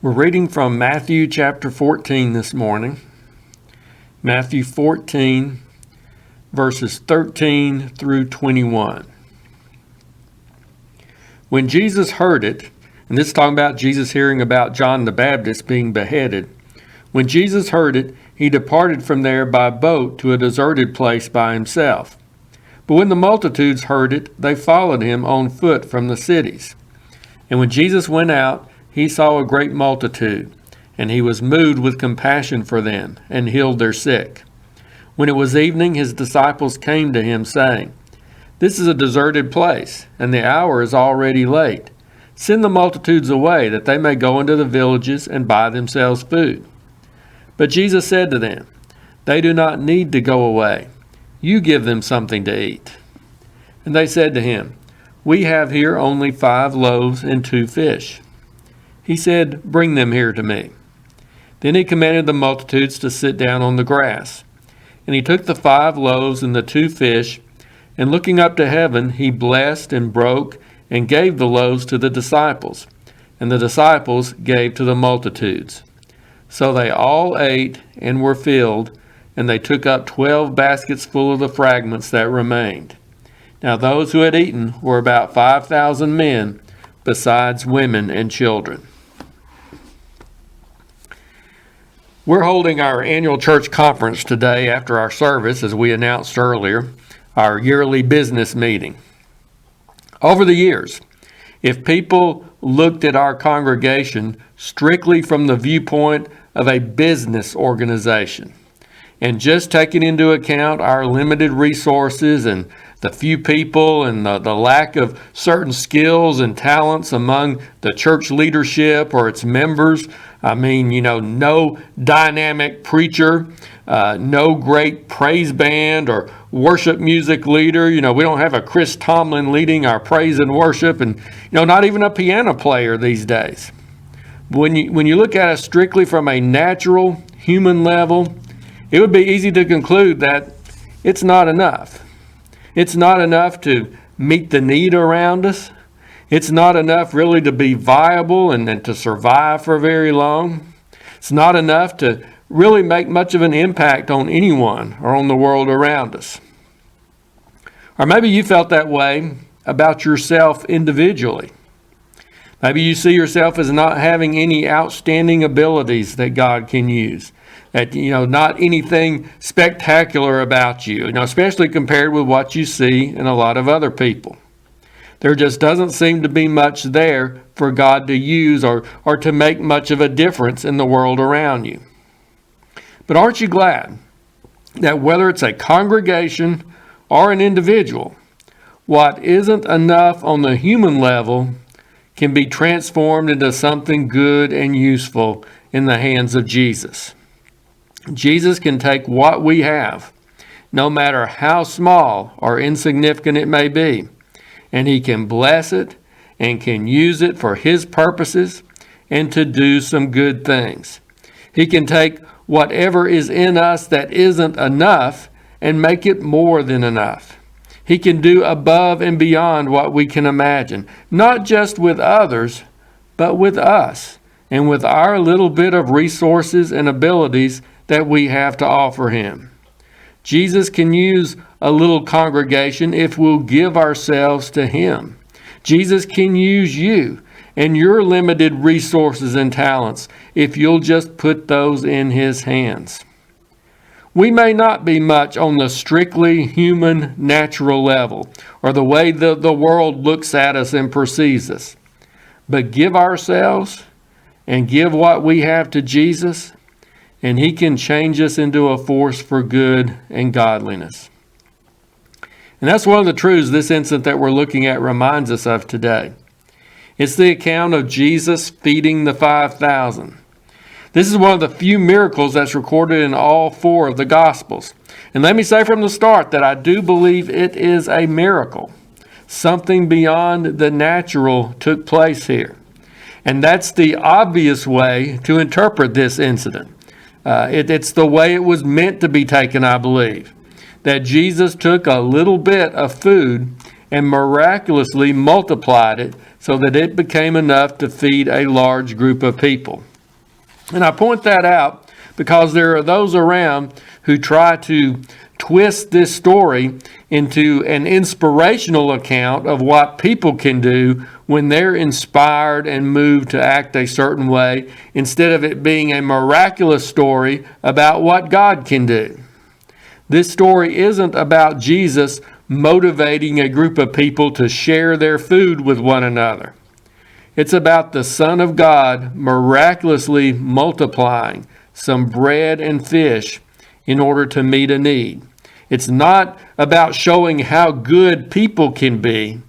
We're reading from Matthew chapter 14 this morning. Matthew 14, verses 13 through 21. When Jesus heard it, and this is talking about Jesus hearing about John the Baptist being beheaded. When Jesus heard it, he departed from there by boat to a deserted place by himself. But when the multitudes heard it, they followed him on foot from the cities. And when Jesus went out, he saw a great multitude, and he was moved with compassion for them, and healed their sick. When it was evening, his disciples came to him, saying, "This is a deserted place, and the hour is already late. Send the multitudes away, that they may go into the villages and buy themselves food." But Jesus said to them, "They do not need to go away. You give them something to eat." And they said to him, "We have here only 5 loaves and 2 fish." He said, "Bring them here to me." Then he commanded the multitudes to sit down on the grass. And he took the 5 loaves and the 2 fish, and looking up to heaven, he blessed and broke and gave the loaves to the disciples, and the disciples gave to the multitudes. So they all ate and were filled, and they took up 12 baskets full of the fragments that remained. Now those who had eaten were about 5,000 men, besides women and children. We're holding our annual church conference today after our service, as we announced earlier, our yearly business meeting. Over the years, if people looked at our congregation strictly from the viewpoint of a business organization, and just taking into account our limited resources and the few people and the lack of certain skills and talents among the church leadership or its members, no dynamic preacher, no great praise band or worship music leader. We don't have a Chris Tomlin leading our praise and worship, and not even a piano player these days. When you look at it strictly from a natural human level, it would be easy to conclude that it's not enough. It's not enough to meet the need around us. It's not enough really to be viable and to survive for very long. It's not enough to really make much of an impact on anyone or on the world around us. Or maybe you felt that way about yourself individually. Maybe you see yourself as not having any outstanding abilities that God can use. That, not anything spectacular about you, especially compared with what you see in a lot of other people. There just doesn't seem to be much there for God to use or to make much of a difference in the world around you. But aren't you glad that whether it's a congregation or an individual, what isn't enough on the human level can be transformed into something good and useful in the hands of Jesus? Jesus can take what we have, no matter how small or insignificant it may be, and he can bless it and can use it for his purposes and to do some good things. He can take whatever is in us that isn't enough and make it more than enough. He can do above and beyond what we can imagine, not just with others, but with us and with our little bit of resources and abilities that we have to offer him. Jesus can use a little congregation if we'll give ourselves to him. Jesus can use you and your limited resources and talents if you'll just put those in his hands. We may not be much on the strictly human, natural level or the way the world looks at us and perceives us, but give ourselves and give what we have to Jesus, and he can change us into a force for good and godliness. And that's one of the truths this incident that we're looking at reminds us of today. It's the account of Jesus feeding the 5,000. This is one of the few miracles that's recorded in all 4 of the Gospels. And let me say from the start that I do believe it is a miracle. Something beyond the natural took place here. And that's the obvious way to interpret this incident. It's the way it was meant to be taken, I believe. That Jesus took a little bit of food and miraculously multiplied it so that it became enough to feed a large group of people. And I point that out because there are those around who try to twist this story into an inspirational account of what people can do when they're inspired and moved to act a certain way, instead of it being a miraculous story about what God can do. This story isn't about Jesus motivating a group of people to share their food with one another. It's about the Son of God miraculously multiplying some bread and fish in order to meet a need. It's not about showing how good people can be.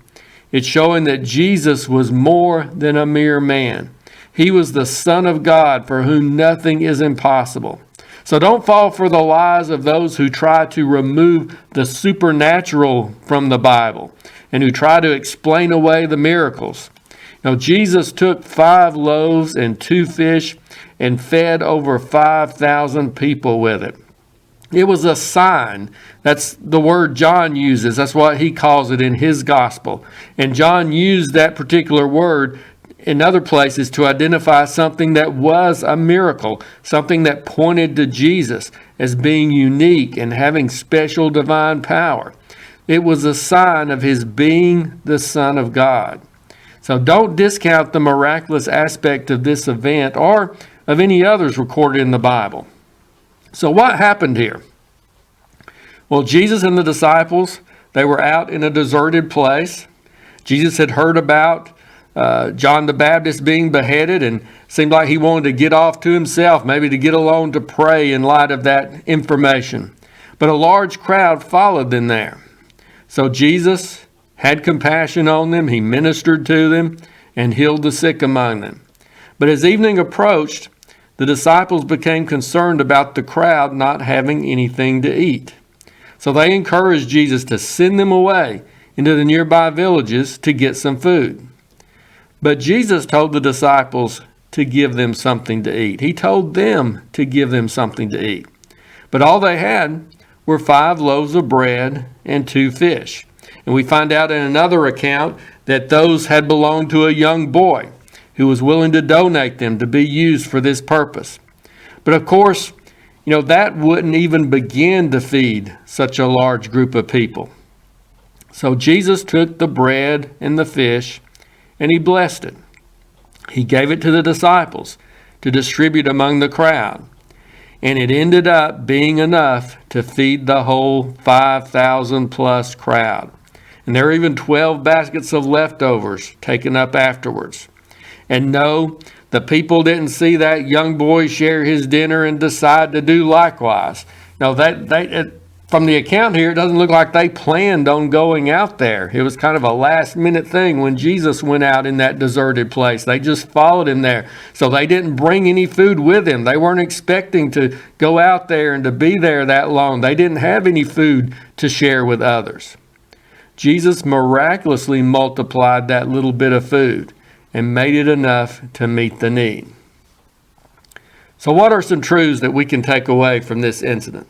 It's showing that Jesus was more than a mere man. He was the Son of God for whom nothing is impossible. So don't fall for the lies of those who try to remove the supernatural from the Bible and who try to explain away the miracles. Now, Jesus took 5 loaves and 2 fish and fed over 5,000 people with it. It was a sign. That's the word John uses. That's what he calls it in his gospel. And John used that particular word in other places to identify something that was a miracle, something that pointed to Jesus as being unique and having special divine power. It was a sign of his being the Son of God. So don't discount the miraculous aspect of this event or of any others recorded in the Bible. So what happened here? Well, Jesus and the disciples, they were out in a deserted place. Jesus had heard about John the Baptist being beheaded and seemed like he wanted to get off to himself, maybe to get alone to pray in light of that information. But a large crowd followed them there. So Jesus had compassion on them. He ministered to them and healed the sick among them. But as evening approached, the disciples became concerned about the crowd not having anything to eat. So they encouraged Jesus to send them away into the nearby villages to get some food. But Jesus told the disciples to give them something to eat. He told them to give them something to eat. But all they had were 5 loaves of bread and 2 fish. And we find out in another account that those had belonged to a young boy who was willing to donate them to be used for this purpose. But of course, that wouldn't even begin to feed such a large group of people. So Jesus took the bread and the fish and he blessed it. He gave it to the disciples to distribute among the crowd. And it ended up being enough to feed the whole 5,000 plus crowd. And there were even 12 baskets of leftovers taken up afterwards. And no, the people didn't see that young boy share his dinner and decide to do likewise. No, from the account here, it doesn't look like they planned on going out there. It was kind of a last-minute thing when Jesus went out in that deserted place. They just followed him there. So they didn't bring any food with him. They weren't expecting to go out there and to be there that long. They didn't have any food to share with others. Jesus miraculously multiplied that little bit of food and made it enough to meet the need. So what are some truths that we can take away from this incident?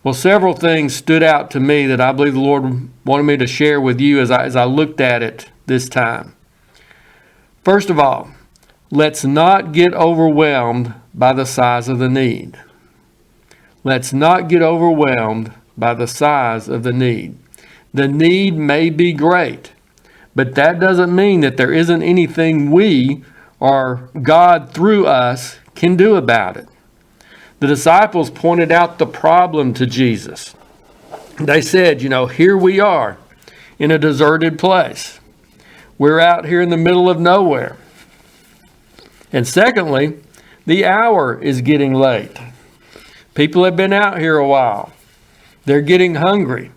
Well, several things stood out to me that I believe the Lord wanted me to share with you as I looked at it this time. First of all, let's not get overwhelmed by the size of the need. Let's not get overwhelmed by the size of the need. The need may be great, but that doesn't mean that there isn't anything we or God through us can do about it. The disciples pointed out the problem to Jesus. They said, here we are in a deserted place. We're out here in the middle of nowhere. And secondly, the hour is getting late. People have been out here a while. They're getting hungry.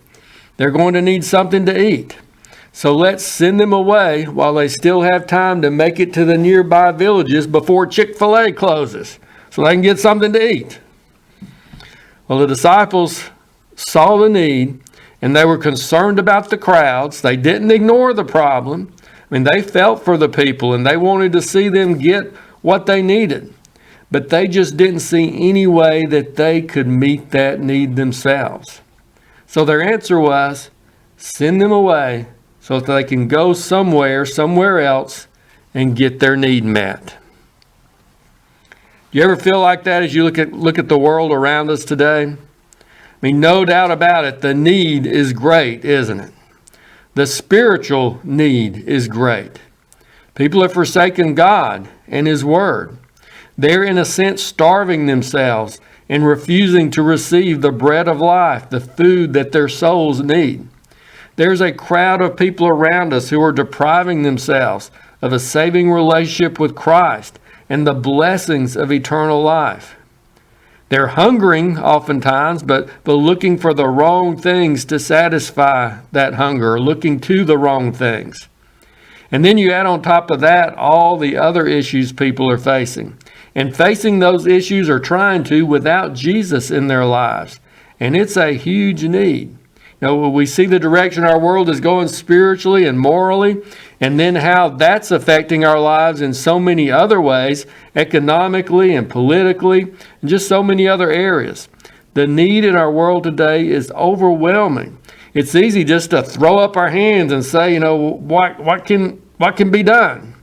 They're going to need something to eat. So let's send them away while they still have time to make it to the nearby villages before Chick-fil-A closes, so they can get something to eat. Well, the disciples saw the need and they were concerned about the crowds. They didn't ignore the problem. They felt for the people and they wanted to see them get what they needed. But they just didn't see any way that they could meet that need themselves. So their answer was, send them away so that they can go somewhere else, and get their need met. Do you ever feel like that as you look at the world around us today? I mean, no doubt about it, the need is great, isn't it? The spiritual need is great. People have forsaken God and His Word. They're, in a sense, starving themselves and refusing to receive the bread of life, the food that their souls need. There's a crowd of people around us who are depriving themselves of a saving relationship with Christ and the blessings of eternal life. They're hungering oftentimes, but looking for the wrong things to satisfy that hunger, or looking to the wrong things. And then you add on top of that all the other issues people are facing. And facing those issues or trying to without Jesus in their lives. And it's a huge need. You know, we see the direction our world is going spiritually and morally, and then how that's affecting our lives in so many other ways, economically and politically, and just so many other areas. The need in our world today is overwhelming. It's easy just to throw up our hands and say, you know, what can be done?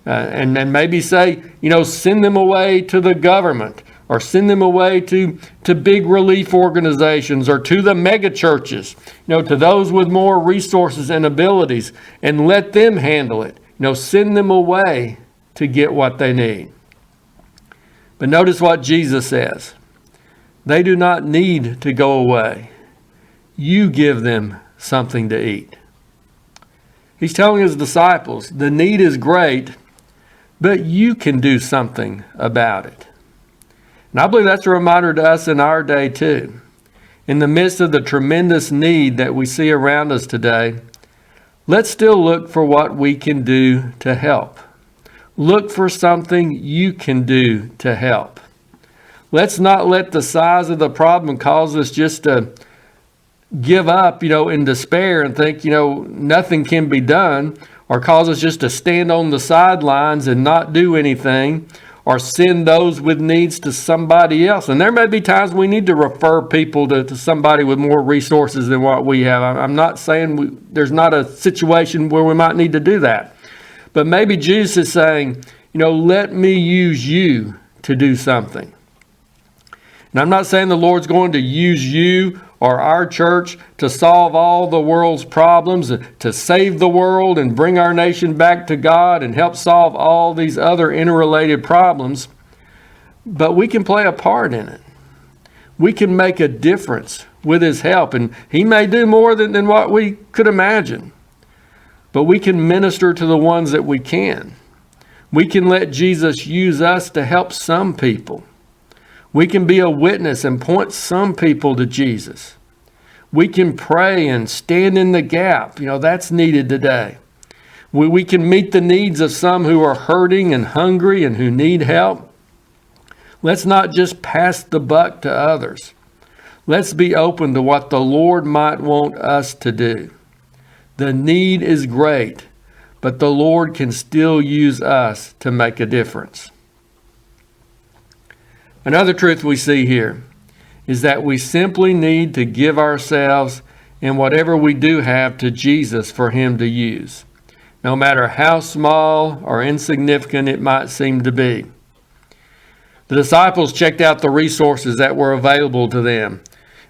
And maybe say, you know, send them away to the government, or send them away to big relief organizations, or to the mega churches, you know, to those with more resources and abilities, and let them handle it. You know, send them away to get what they need. But notice what Jesus says. They do not need to go away. You give them something to eat. He's telling his disciples, the need is great, but you can do something about it. And I believe that's a reminder to us in our day too. In the midst of the tremendous need that we see around us today, let's still look for what we can do to help. Look for something you can do to help. Let's not let the size of the problem cause us just to give up, you know, in despair and think, you know, nothing can be done, or cause us just to stand on the sidelines and not do anything, or send those with needs to somebody else. And there may be times we need to refer people to somebody with more resources than what we have. I'm not saying there's not a situation where we might need to do that. But maybe Jesus is saying, you know, let me use you to do something. And I'm not saying the Lord's going to use you or our church to solve all the world's problems, to save the world and bring our nation back to God and help solve all these other interrelated problems. But we can play a part in it. We can make a difference with His help. And He may do more than what we could imagine. But we can minister to the ones that we can. We can let Jesus use us to help some people. We can be a witness and point some people to Jesus. We can pray and stand in the gap. You know, that's needed today. We can meet the needs of some who are hurting and hungry and who need help. Let's not just pass the buck to others. Let's be open to what the Lord might want us to do. The need is great, but the Lord can still use us to make a difference. Another truth we see here is that we simply need to give ourselves and whatever we do have to Jesus for Him to use, no matter how small or insignificant it might seem to be. The disciples checked out the resources that were available to them,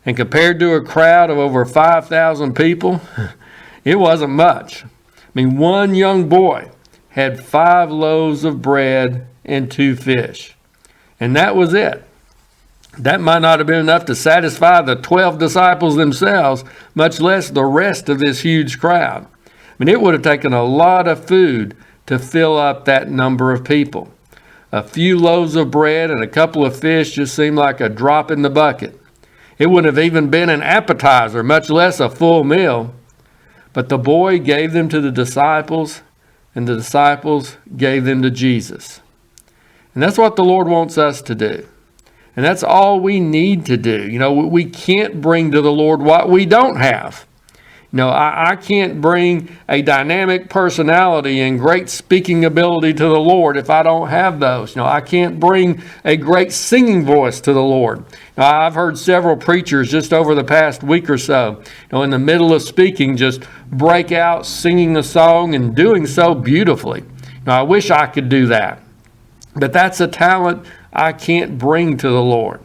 and compared to a crowd of over 5,000 people, it wasn't much. I mean, one young boy had 5 loaves of bread and 2 fish. And that was it. That might not have been enough to satisfy the 12 disciples themselves, much less the rest of this huge crowd. I mean, it would have taken a lot of food to fill up that number of people. A few loaves of bread and a couple of fish just seemed like a drop in the bucket. It wouldn't have even been an appetizer, much less a full meal. But the boy gave them to the disciples, and the disciples gave them to Jesus. And that's what the Lord wants us to do. And that's all we need to do. You know, we can't bring to the Lord what we don't have. You know, I can't bring a dynamic personality and great speaking ability to the Lord if I don't have those. You know, I can't bring a great singing voice to the Lord. Now, I've heard several preachers just over the past week or so, you know, in the middle of speaking, just break out singing a song and doing so beautifully. Now, I wish I could do that. But that's a talent I can't bring to the Lord.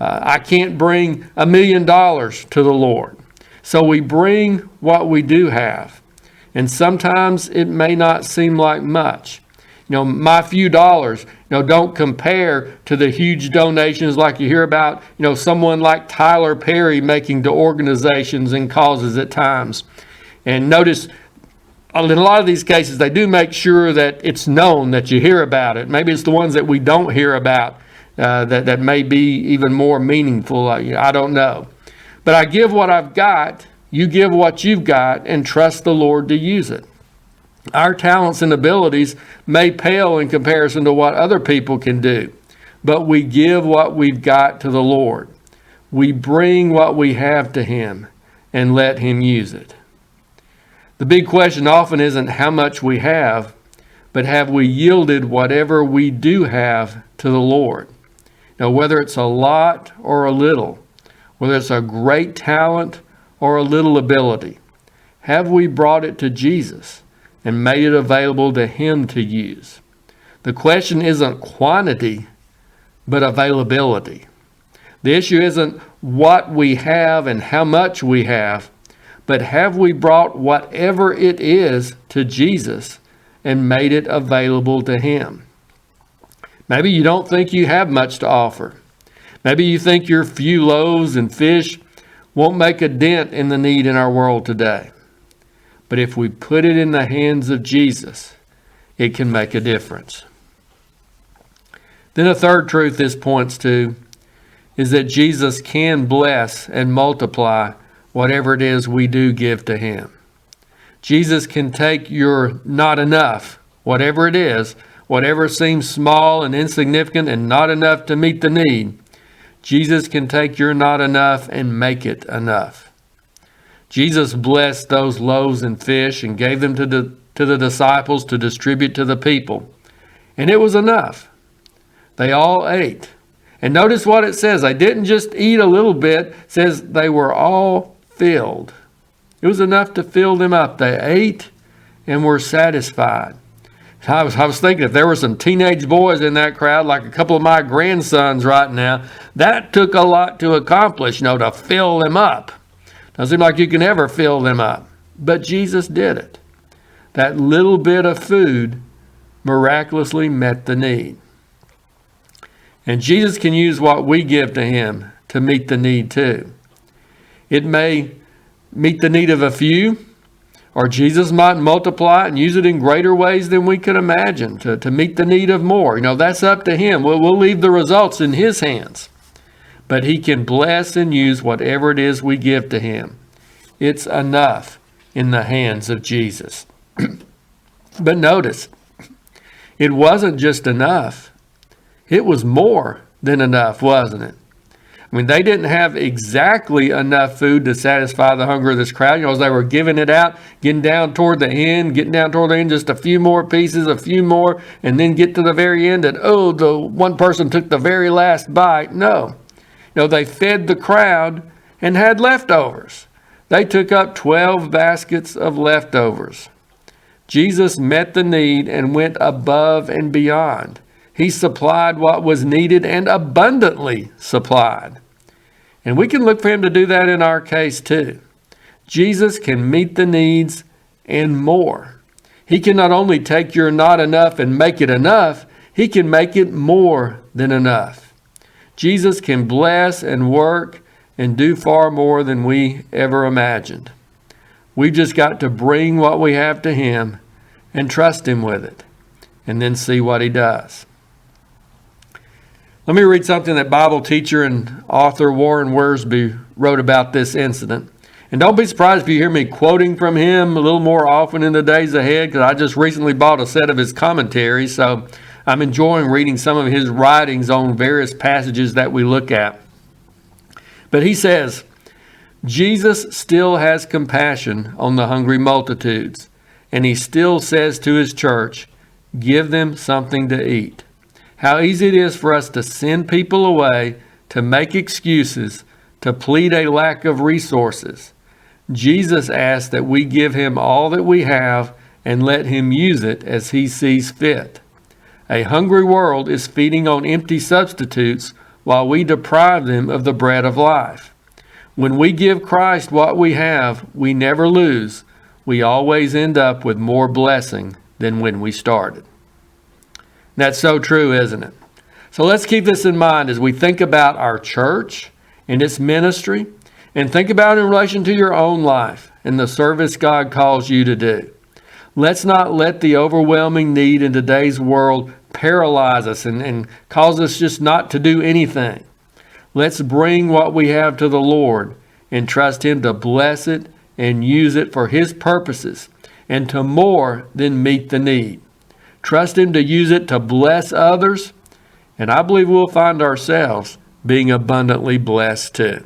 I can't bring $1 million to the Lord. So we bring what we do have. And sometimes it may not seem like much. My few dollars, don't compare to the huge donations like you hear about, someone like Tyler Perry making to organizations and causes at times. And notice, in a lot of these cases, they do make sure that it's known that you hear about it. Maybe it's the ones that we don't hear about that may be even more meaningful. I don't know. But I give what I've got, you give what you've got, and trust the Lord to use it. Our talents and abilities may pale in comparison to what other people can do, but we give what we've got to the Lord. We bring what we have to Him and let Him use it. The big question often isn't how much we have, but have we yielded whatever we do have to the Lord? Whether it's a lot or a little, whether it's a great talent or a little ability, have we brought it to Jesus and made it available to Him to use? The question isn't quantity, but availability. The issue isn't what we have and how much we have, but have we brought whatever it is to Jesus and made it available to Him? Maybe you don't think you have much to offer. Maybe you think your few loaves and fish won't make a dent in the need in our world today. But if we put it in the hands of Jesus, it can make a difference. Then a third truth this points to is that Jesus can bless and multiply whatever it is we do give to Him. Jesus can take your not enough, whatever it is, whatever seems small and insignificant and not enough to meet the need. Jesus can take your not enough and make it enough. Jesus blessed those loaves and fish and gave them to the disciples to distribute to the people. And it was enough. They all ate. And notice what it says. They didn't just eat a little bit. It says they were all filled. It was enough to fill them up. They ate and were satisfied. I was thinking if there were some teenage boys in that crowd, like a couple of my grandsons right now, that took a lot to accomplish, to fill them up. Doesn't seem like you can ever fill them up. But Jesus did it. That little bit of food miraculously met the need. And Jesus can use what we give to Him to meet the need too. It may meet the need of a few, or Jesus might multiply it and use it in greater ways than we could imagine to meet the need of more. That's up to Him. We'll leave the results in His hands. But He can bless and use whatever it is we give to Him. It's enough in the hands of Jesus. But notice, it wasn't just enough. It was more than enough, wasn't it? They didn't have exactly enough food to satisfy the hunger of this crowd. As they were giving it out, getting down toward the end, just a few more pieces, a few more, and then get to the very end and, the one person took the very last bite. No. They fed the crowd and had leftovers. They took up 12 baskets of leftovers. Jesus met the need and went above and beyond. He supplied what was needed and abundantly supplied. And we can look for Him to do that in our case too. Jesus can meet the needs and more. He can not only take your not enough and make it enough, He can make it more than enough. Jesus can bless and work and do far more than we ever imagined. We've just got to bring what we have to Him and trust Him with it, and then see what He does. Let me read something that Bible teacher and author Warren Wiersbe wrote about this incident. And don't be surprised if you hear me quoting from him a little more often in the days ahead, because I just recently bought a set of his commentaries, so I'm enjoying reading some of his writings on various passages that we look at. But he says, Jesus still has compassion on the hungry multitudes, and He still says to His church, give them something to eat. How easy it is for us to send people away, to make excuses, to plead a lack of resources. Jesus asks that we give Him all that we have and let Him use it as He sees fit. A hungry world is feeding on empty substitutes while we deprive them of the bread of life. When we give Christ what we have, we never lose. We always end up with more blessing than when we started. That's so true, isn't it? So let's keep this in mind as we think about our church and its ministry, and think about it in relation to your own life and the service God calls you to do. Let's not let the overwhelming need in today's world paralyze us and cause us just not to do anything. Let's bring what we have to the Lord and trust Him to bless it and use it for His purposes and to more than meet the need. Trust Him to use it to bless others, and I believe we'll find ourselves being abundantly blessed too.